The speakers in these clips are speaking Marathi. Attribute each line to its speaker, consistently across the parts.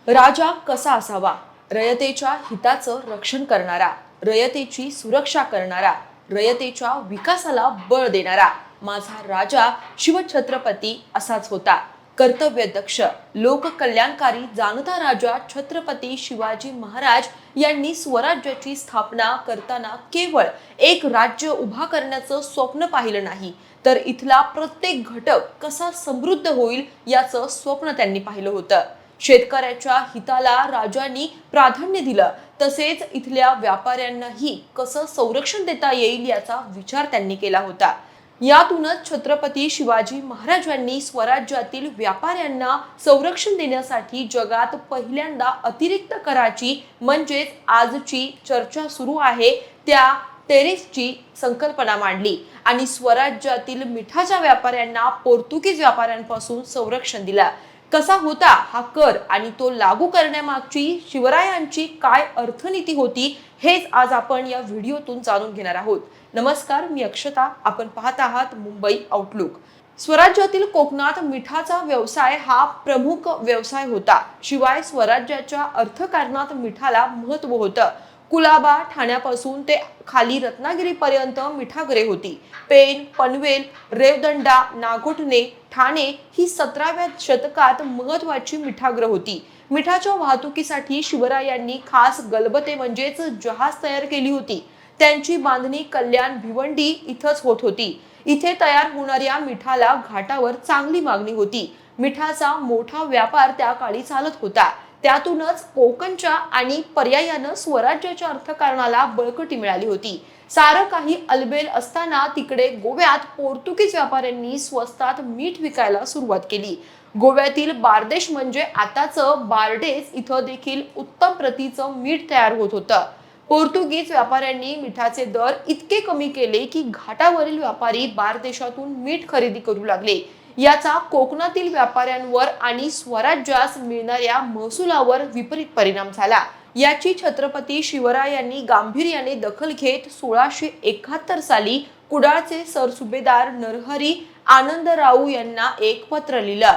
Speaker 1: राजा कसा असावा? रयतेच्या हिताचं रक्षण करणारा, रयतेची सुरक्षा करणारा, रयतेच्या विकासाला बळ देणारा माझा राजा शिवछत्रपती असाच होता. कर्तव्यदक्ष, लोककल्याणकारी जाणता राजा छत्रपती शिवाजी महाराज यांनी स्वराज्याची स्थापना करताना केवळ एक राज्य उभा करण्याचं स्वप्न पाहिलं नाही, तर इथला प्रत्येक घटक कसा समृद्ध होईल याचं स्वप्न त्यांनी पाहिलं होतं. शेतकऱ्याच्या हिताला राजांनी प्राधान्य दिलं, तसेच इथल्या व्यापाऱ्यांनाही कसं संरक्षण देता येईल याचा विचार त्यांनी केला होता. यातूनच छत्रपती शिवाजी महाराजांनी स्वराज्यातील व्यापाऱ्यांना संरक्षण देण्यासाठी जगात पहिल्यांदा अतिरिक्त कराची म्हणजेच आजची चर्चा सुरू आहे त्या टेरिफची संकल्पना मांडली आणि स्वराज्यातील मिठाच्या व्यापाऱ्यांना पोर्तुगीज व्यापाऱ्यांपासून संरक्षण दिला. कसा होता हा कर आणि तो लागू करण्यामागची शिवरायांची काय अर्थनीती होती, हेच आज आपण या व्हिडिओतून जाणून घेणार आहोत. नमस्कार, मी अक्षता. आपण पाहत आहात मुंबई आउटलुक. स्वराज्यातील कोकणात मिठाचा व्यवसाय हा प्रमुख व्यवसाय होता. शिवाय स्वराज्याच्या अर्थकारणात मिठाला महत्त्व होतं. कुलाबा, ठाण्यापासून ते खाली रत्नागिरीपर्यंत मिठागरे होती. पेन, पनवेल, रेवदंडा, नागोठणे, ठाणे ही 17व्या शतकात महत्वाची मिठाग्र होती. मिठाच्या वाहतुकीसाठी शिवरायांनी खास गलबते म्हणजेच जहाज तयार केली होती. त्यांची बांधणी कल्याण, भिवंडी इथंच होत होती. इथे तयार होणाऱ्या मिठाला घाटावर चांगली मागणी होती. मिठाचा मोठा व्यापार त्या काळी चालत होता. त्यातूनच कोकणच्या आणि पर्यायानं स्वराज्याच्या अर्थकारणाला बळकटी मिळाली होती. सारं काही अलबेल असताना तिकडे गोव्यात पोर्तुगीज व्यापाऱ्यांनी स्वस्तात मीठ विकायला सुरुवात केली. गोव्यातील बारदेश म्हणजे आताचं बारडेस इथं देखील उत्तम प्रतीचं मीठ तयार होत होतं. पोर्तुगीज व्यापाऱ्यांनी मिठाचे दर इतके कमी केले की घाटावरील व्यापारी बारदेशातून मीठ खरेदी करू लागले. याचा कोकणातील व्यापाऱ्यांवर आणि स्वराज्यास मिळणाऱ्या महसुलावर विपरीत परिणाम झाला. याची छत्रपती शिवरायांनी गांभीर्याने दखल घेत 1671 साली कुडाळचे सरसुभेदार नरहरी आनंदराव यांना एक पत्र लिहिलं.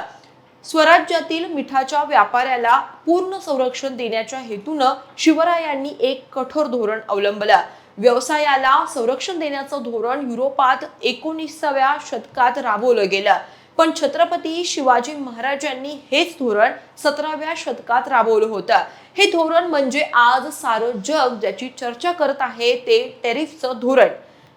Speaker 1: स्वराज्यातील मिठाच्या व्यापाऱ्याला पूर्ण संरक्षण देण्याच्या हेतूनं शिवरायांनी एक कठोर धोरण अवलंबलं. व्यवसायाला संरक्षण देण्याचं धोरण युरोपात 19व्या शतकात राबवलं गेलं, पण छत्रपती शिवाजी महाराजांनी हेच धोरण 17व्या शतकात राबवलं होतं. हे धोरण म्हणजे आज सारं जग ज्याची चर्चा करत आहे ते टेरिफचं धोरण.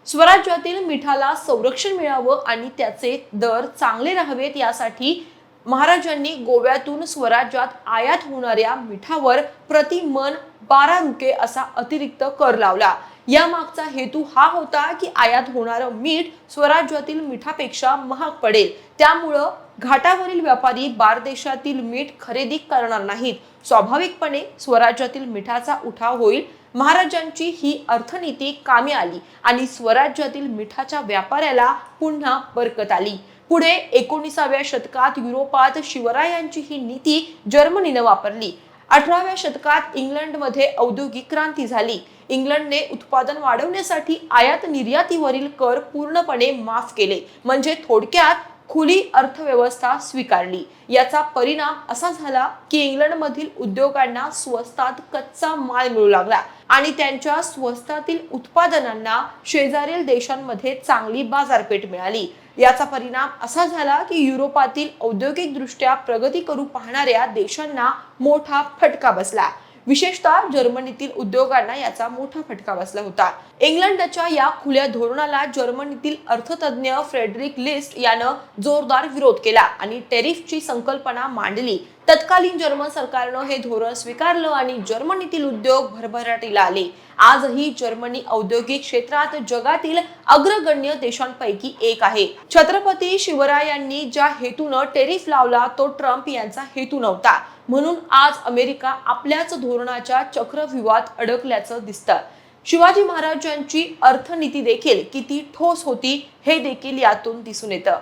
Speaker 1: स्वराज्यातील मिठाला संरक्षण मिळावं आणि त्याचे दर चांगले राहावेत यासाठी महाराजांनी गोव्यातून स्वराज्यात आयात होणाऱ्या मिठावर प्रति मन 12 रुपये असा अतिरिक्त कर लावला. या मागचा हेतू हा होता की आयात होणारं मीठ स्वराज्यातील मिठापेक्षा महाग पडेल. त्यामुळं घाटावरील व्यापारी बारदेशातील मीठ खरेदी करणार नाहीत. स्वाभाविकपणे स्वराज्यातील मिठाचा उठाव होईल. महाराजांची ही अर्थनीती कामी आली आणि स्वराज्यातील मिठाच्या व्यापाऱ्याला पुन्हा बरकत आली. पुढे 19व्या शतकात युरोपात शिवरायांची ही नीती जर्मनीनं वापरली. 18व्या शतकात इंग्लंडमध्ये औद्योगिक क्रांती झाली. इंग्लंडने उत्पादन वाढवण्यासाठी आयात निर्यातीवरील कर पूर्णपणे माफ केले, म्हणजे थोडक्यात खुली अर्थव्यवस्था स्वीकारली. याचा परिणाम असा झाला की इंग्लंडमधील उद्योगांना स्वस्तात कच्चा माल मिळू लागला आणि त्यांच्या स्वस्तातील उत्पादनांना शेजारील देशांमध्ये चांगली बाजारपेठ मिळाली. याचा परिणाम असा झाला की युरोपातील औद्योगिकदृष्ट्या प्रगती करू पाहणाऱ्या देशांना मोठा फटका बसला. विशेषतः जर्मनीतील उद्योगांना याचा मोठा फटका बसला होता. इंग्लंडच्या या खुल्या धोरणाला जर्मनीतील अर्थतज्ञ फ्रेडरिक लिस्ट यानं जोरदार विरोध केला आणि टेरिफची संकल्पना मांडली. तत्कालीन जर्मन सरकारनं हे धोरण स्वीकारलं आणि जर्मनीतील उद्योग भरभराटीला आले. आजही जर्मनी औद्योगिक क्षेत्रात जगातील अग्रगण्य देशांपैकी एक आहे. छत्रपती शिवरायांनी ज्या हेतूनं टेरिफ लावला तो ट्रम्प यांचा हेतू नव्हता. म्हणून आज अमेरिका आपल्याच धोरणाच्या चक्रव्यूहात अडकल्याचं दिसतं. शिवाजी महाराजांची अर्थनीती देखील किती ठोस होती हे देखील यातून दिसून येतं.